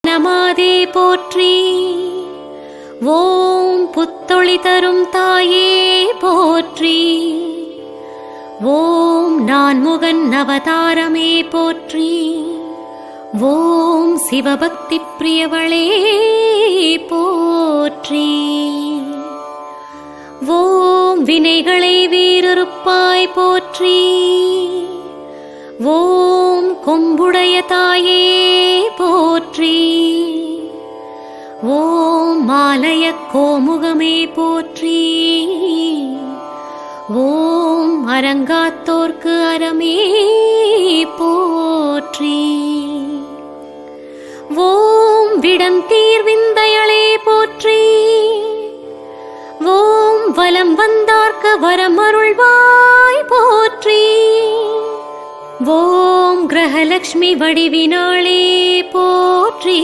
நமாதே போற்றி. ஓம் புத்தொளி தரும் தாயே போற்றி. ஓம் நான்முகன் அவதாரமே போற்றி. ஓம் சிவபக்தி பிரியவளே போற்றி. ஓம் வினைகளை வீரறுப்பாய் போற்றி. ஓம் கொம்புடைய தாயே போற்றி. ஓம் மாலய கோமுகமே போற்றி. ஓம் அரங்காத்தோர்க்கு அறமே போற்றி. ஓம் விடந்தீர் விந்தையளே போற்றி. ஓம் வலம் வந்தார்க்கு வரமருள்வாய் போற்றி. ஓம் கிரகலக்ஷ்மி வடிவினாளே போற்றி.